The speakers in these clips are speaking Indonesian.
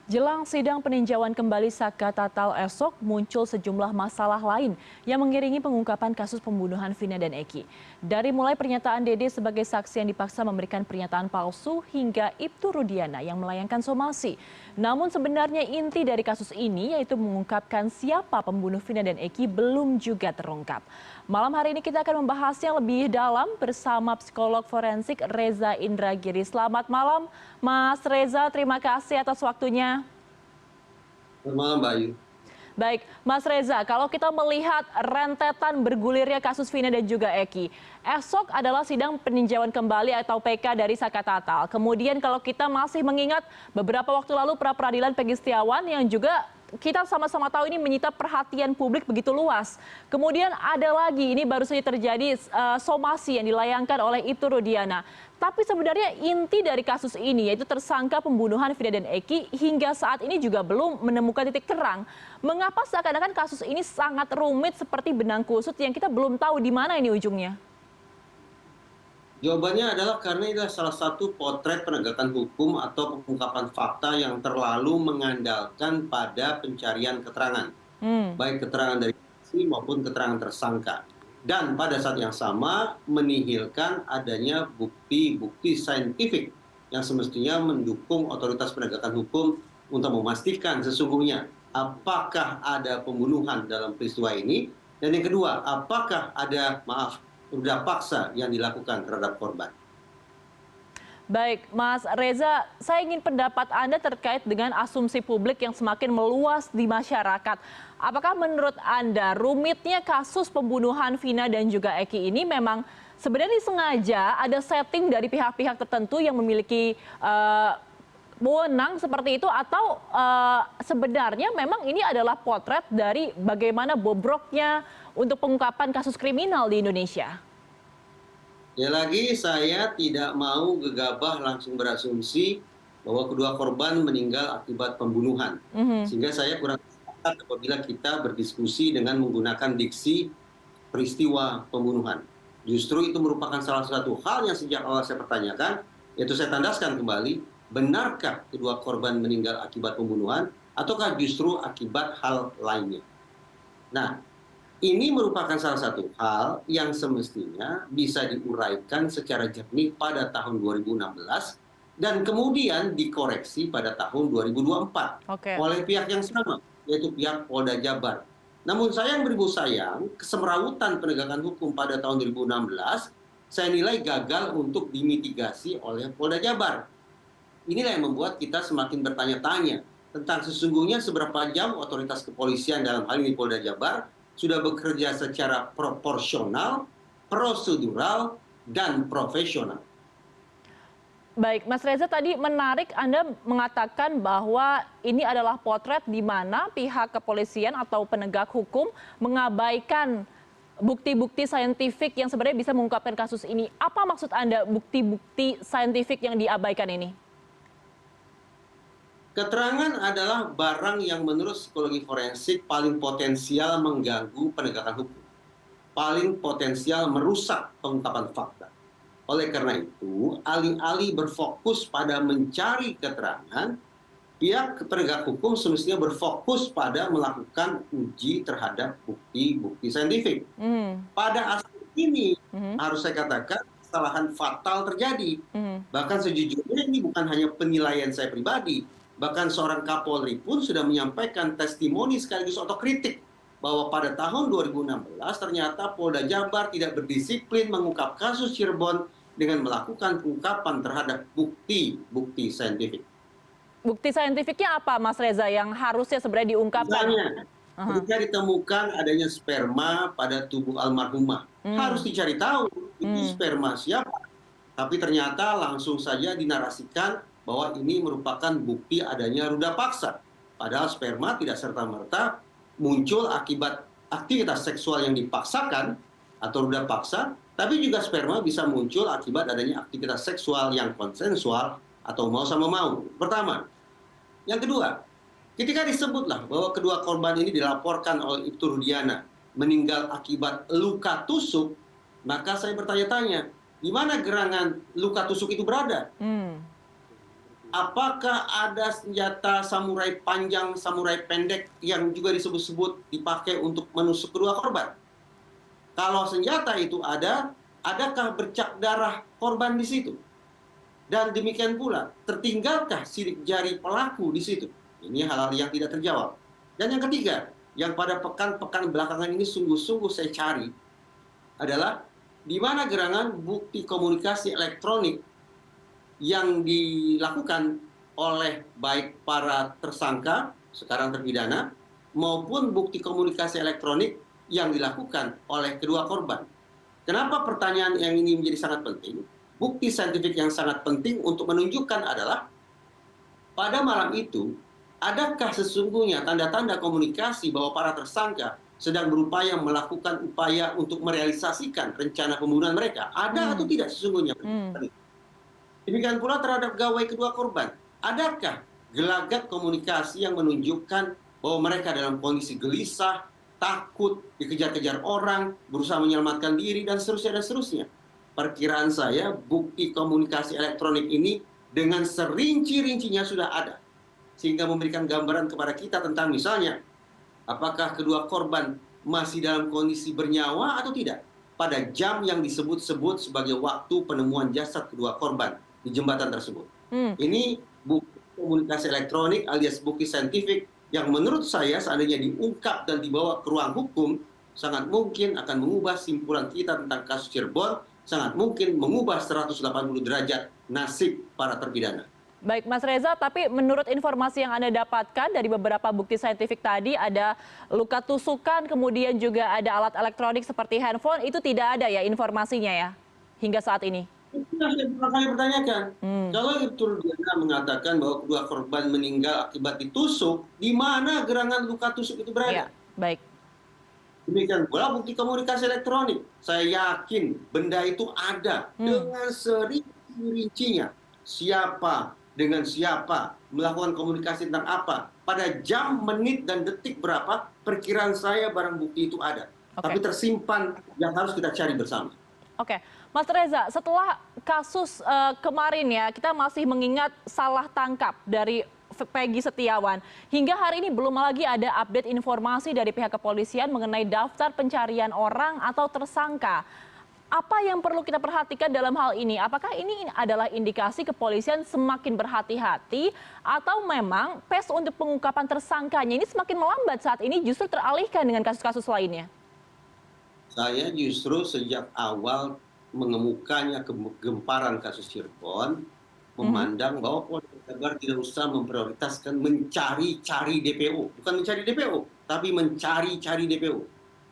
Jelang sidang peninjauan kembali Saka Tatal esok, muncul sejumlah masalah lain yang mengiringi pengungkapan kasus pembunuhan Vina dan Eki. Dari mulai pernyataan Dede sebagai saksi yang dipaksa memberikan pernyataan palsu hingga Ibtu Rudiana yang melayangkan somasi. Namun sebenarnya inti dari kasus ini yaitu mengungkapkan siapa pembunuh Vina dan Eki belum juga terungkap. Malam hari ini kita akan membahasnya lebih dalam bersama psikolog forensik Reza Indragiri. Selamat malam Mas Reza, terima kasih atas waktunya. Selamat malam, Mbak Ayu. Baik, Mas Reza, kalau kita melihat rentetan bergulirnya kasus Vina dan juga Eki, esok adalah sidang peninjauan kembali atau PK dari Saka Tatal. Kemudian kalau kita masih mengingat beberapa waktu lalu pra-peradilan Peggy Setiawan yang juga kita sama-sama tahu ini menyita perhatian publik begitu luas. Kemudian ada lagi, ini baru saja terjadi somasi yang dilayangkan oleh Ibtu Rudiana. Tapi sebenarnya inti dari kasus ini yaitu tersangka pembunuhan Vina dan Eki hingga saat ini juga belum menemukan titik terang. Mengapa seakan-akan kasus ini sangat rumit seperti benang kusut yang kita belum tahu di mana ini ujungnya? Jawabannya adalah karena ini adalah salah satu potret penegakan hukum atau pengungkapan fakta yang terlalu mengandalkan pada pencarian keterangan. Baik keterangan dari saksi maupun keterangan tersangka. Dan pada saat yang sama menihilkan adanya bukti-bukti saintifik yang semestinya mendukung otoritas penegakan hukum untuk memastikan sesungguhnya apakah ada pembunuhan dalam peristiwa ini. Dan yang kedua, apakah ada, ruda paksa yang dilakukan terhadap korban. Baik, Mas Reza, saya ingin pendapat Anda terkait dengan asumsi publik yang semakin meluas di masyarakat. Apakah menurut Anda rumitnya kasus pembunuhan Vina dan juga Eki ini memang sebenarnya disengaja ada setting dari pihak-pihak tertentu yang memiliki wewenang seperti itu atau sebenarnya memang ini adalah potret dari bagaimana bobroknya untuk pengungkapan kasus kriminal di Indonesia? Ya lagi saya tidak mau gegabah langsung berasumsi bahwa kedua korban meninggal akibat pembunuhan. Sehingga saya kurang sepakat apabila kita berdiskusi dengan menggunakan diksi peristiwa pembunuhan. Justru itu merupakan salah satu hal yang sejak awal saya pertanyakan, yaitu saya tandaskan kembali, benarkah kedua korban meninggal akibat pembunuhan ataukah justru akibat hal lainnya. Nah, ini merupakan salah satu hal yang semestinya bisa diuraikan secara jernih pada tahun 2016 dan kemudian dikoreksi pada tahun 2024 Oke. oleh pihak yang sama, yaitu pihak Polda Jabar. Namun sayang beribu sayang, kesemrawutan penegakan hukum pada tahun 2016 saya nilai gagal untuk dimitigasi oleh Polda Jabar. Inilah yang membuat kita semakin bertanya-tanya tentang sesungguhnya seberapa jauh otoritas kepolisian dalam hal ini Polda Jabar sudah bekerja secara proporsional, prosedural, dan profesional. Baik, Mas Reza tadi menarik Anda mengatakan bahwa ini adalah potret di mana pihak kepolisian atau penegak hukum mengabaikan bukti-bukti saintifik yang sebenarnya bisa mengungkapkan kasus ini. Apa maksud Anda bukti-bukti saintifik yang diabaikan ini? Keterangan adalah barang yang menurut psikologi forensik paling potensial mengganggu penegakan hukum. Paling potensial merusak pengungkapan fakta. Oleh karena itu, alih-alih berfokus pada mencari keterangan, pihak penegak hukum semestinya berfokus pada melakukan uji terhadap bukti-bukti saintifik. Pada aspek ini, harus saya katakan, kesalahan fatal terjadi. Bahkan sejujurnya ini bukan hanya penilaian saya pribadi, bahkan seorang Kapolri pun sudah menyampaikan testimoni sekaligus otokritik bahwa pada tahun 2016 ternyata Polda Jabar tidak berdisiplin mengungkap kasus Cirebon dengan melakukan pengungkapan terhadap bukti-bukti saintifik. Bukti saintifiknya apa, Mas Reza, yang harusnya sebenarnya diungkapkan? Misalnya, ketika ditemukan adanya sperma pada tubuh almarhumah, harus dicari tahu itu sperma siapa. Tapi ternyata langsung saja dinarasikan bahwa ini merupakan bukti adanya ruda paksa. Padahal sperma tidak serta-merta muncul akibat aktivitas seksual yang dipaksakan atau ruda paksa, tapi juga sperma bisa muncul akibat adanya aktivitas seksual yang konsensual atau mau sama mau. Pertama. Yang kedua, ketika disebutlah bahwa kedua korban ini dilaporkan oleh Ibtu Rudiana meninggal akibat luka tusuk, maka saya bertanya-tanya, di mana gerangan luka tusuk itu berada? apakah ada senjata samurai panjang, samurai pendek yang juga disebut-sebut dipakai untuk menusuk kedua korban? Kalau senjata itu ada, adakah bercak darah korban di situ? Dan demikian pula, tertinggalkah sidik jari pelaku di situ? Ini hal-hal yang tidak terjawab. Dan yang ketiga, yang pada pekan-pekan belakangan ini sungguh-sungguh saya cari adalah di mana gerangan bukti komunikasi elektronik yang dilakukan oleh baik para tersangka, sekarang terpidana, maupun bukti komunikasi elektronik yang dilakukan oleh kedua korban. Kenapa pertanyaan yang ini menjadi sangat penting? Bukti saintifik yang sangat penting untuk menunjukkan adalah pada malam itu, adakah sesungguhnya tanda-tanda komunikasi bahwa para tersangka sedang berupaya melakukan upaya untuk merealisasikan rencana pembunuhan mereka? Ada atau tidak sesungguhnya? Demikian pula terhadap gawai kedua korban. Adakah gelagat komunikasi yang menunjukkan bahwa mereka dalam kondisi gelisah, takut, dikejar-kejar orang, berusaha menyelamatkan diri, dan seterusnya, dan seterusnya. Perkiraan saya, bukti komunikasi elektronik ini dengan serinci-rincinya sudah ada. Sehingga memberikan gambaran kepada kita tentang misalnya, apakah kedua korban masih dalam kondisi bernyawa atau tidak pada jam yang disebut-sebut sebagai waktu penemuan jasad kedua korban di jembatan tersebut. Ini bukti komunikasi elektronik alias bukti saintifik yang menurut saya seandainya diungkap dan dibawa ke ruang hukum, sangat mungkin akan mengubah simpulan kita tentang kasus Cirebon, sangat mungkin mengubah 180 derajat nasib para terpidana. Baik, Mas Reza, tapi menurut informasi yang Anda dapatkan dari beberapa bukti saintifik tadi, ada luka tusukan, kemudian juga ada alat elektronik seperti handphone, itu tidak ada ya informasinya ya, hingga saat ini? Itu yang saya pernah kali pertanyakan. Kalau itu dia mengatakan bahwa kedua korban meninggal akibat ditusuk, di mana gerangan luka tusuk itu berada? Ya, baik. Demikian pula bukti komunikasi elektronik. Saya yakin benda itu ada dengan serinci-rincinya. Siapa dengan siapa, melakukan komunikasi tentang apa, pada jam, menit, dan detik berapa, perkiraan saya barang bukti itu ada. Tapi tersimpan yang harus kita cari bersama. Oke, Mas Reza, setelah kasus kemarin ya, kita masih mengingat salah tangkap dari Peggy Setiawan. Hingga hari ini belum lagi ada update informasi dari pihak kepolisian mengenai daftar pencarian orang atau tersangka. Apa yang perlu kita perhatikan dalam hal ini? Apakah ini adalah indikasi kepolisian semakin berhati-hati atau memang pace untuk pengungkapan tersangkanya ini semakin melambat saat ini justru teralihkan dengan kasus-kasus lainnya? Saya justru sejak awal mengemukannya kegemparan kasus Cirebon, memandang bahwa Polda Jabar tidak usah memprioritaskan mencari-cari DPO. Bukan mencari DPO, tapi mencari-cari DPO.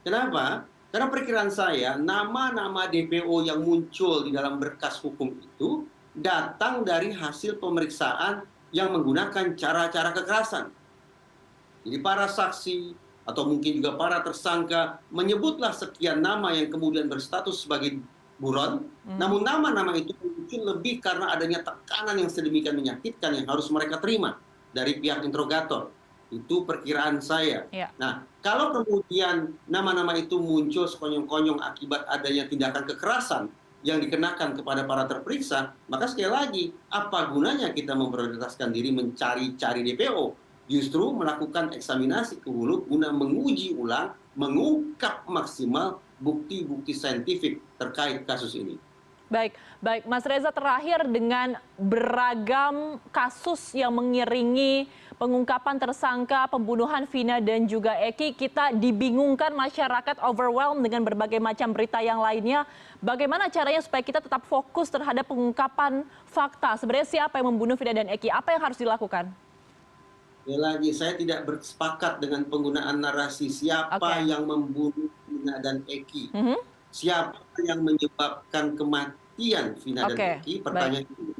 Kenapa? Karena perkiraan saya, nama-nama DPO yang muncul di dalam berkas hukum itu datang dari hasil pemeriksaan yang menggunakan cara-cara kekerasan. Jadi para saksi, atau mungkin juga para tersangka menyebutlah sekian nama yang kemudian berstatus sebagai buron, namun nama-nama itu muncul lebih karena adanya tekanan yang sedemikian menyakitkan yang harus mereka terima dari pihak interrogator. Itu perkiraan saya. Nah, kalau kemudian nama-nama itu muncul sekonyong-konyong akibat adanya tindakan kekerasan yang dikenakan kepada para terperiksa, maka sekali lagi, apa gunanya kita memprioritaskan diri mencari-cari DPO? Justru melakukan eksaminasi ke hulu guna menguji ulang, mengungkap maksimal bukti-bukti saintifik terkait kasus ini. Baik, Mas Reza, terakhir dengan beragam kasus yang mengiringi pengungkapan tersangka pembunuhan Vina dan juga Eki, kita dibingungkan, masyarakat overwhelmed dengan berbagai macam berita yang lainnya. Bagaimana caranya supaya kita tetap fokus terhadap pengungkapan fakta? Sebenarnya siapa yang membunuh Vina dan Eki? Apa yang harus dilakukan? Lagi saya tidak bersepakat dengan penggunaan narasi siapa yang membunuh Vina dan Eki. Siapa yang menyebabkan kematian Vina dan Eki? Pertanyaan itu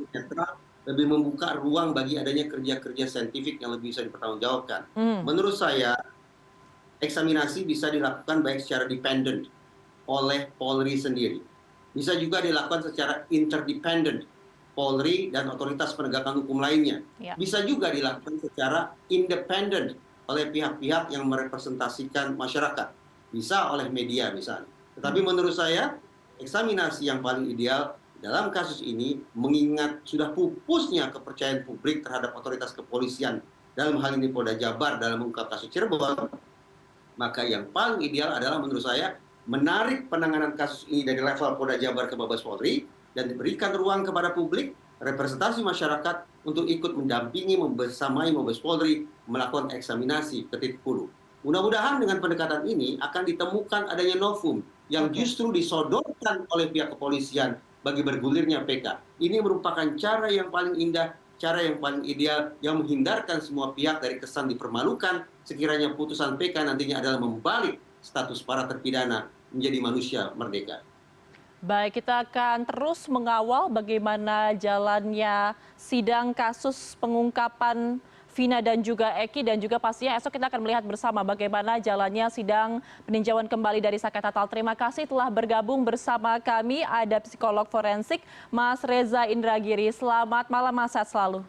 lebih membuka ruang bagi adanya kerja-kerja saintifik yang lebih bisa dipertanggungjawabkan. Menurut saya, eksaminasi bisa dilakukan baik secara dependent oleh Polri sendiri. Bisa juga dilakukan secara interdependent, Polri dan otoritas penegakan hukum lainnya. Bisa juga dilakukan secara independen oleh pihak-pihak yang merepresentasikan masyarakat. Bisa oleh media misalnya. Tetapi menurut saya, eksaminasi yang paling ideal dalam kasus ini mengingat sudah pupusnya kepercayaan publik terhadap otoritas kepolisian, dalam hal ini Polda Jabar dalam mengungkap kasus Cirebon, maka yang paling ideal adalah menurut saya menarik penanganan kasus ini dari level Polda Jabar ke Mabes Polri dan diberikan ruang kepada publik, representasi masyarakat untuk ikut mendampingi, membersamai Mabes Polri melakukan eksaminasi ke titik hulu. Mudah-mudahan dengan pendekatan ini akan ditemukan adanya novum yang justru disodorkan oleh pihak kepolisian bagi bergulirnya PK. Ini merupakan cara yang paling indah, cara yang paling ideal yang menghindarkan semua pihak dari kesan dipermalukan sekiranya putusan PK nantinya adalah membalik status para terpidana menjadi manusia merdeka. Baik, kita akan terus mengawal bagaimana jalannya sidang kasus pengungkapan Vina dan juga Eki, dan juga pastinya esok kita akan melihat bersama bagaimana jalannya sidang peninjauan kembali dari Saka Tatal. Terima kasih telah bergabung bersama kami. Ada psikolog forensik Mas Reza Indragiri. Selamat malam, Mas, sehat selalu.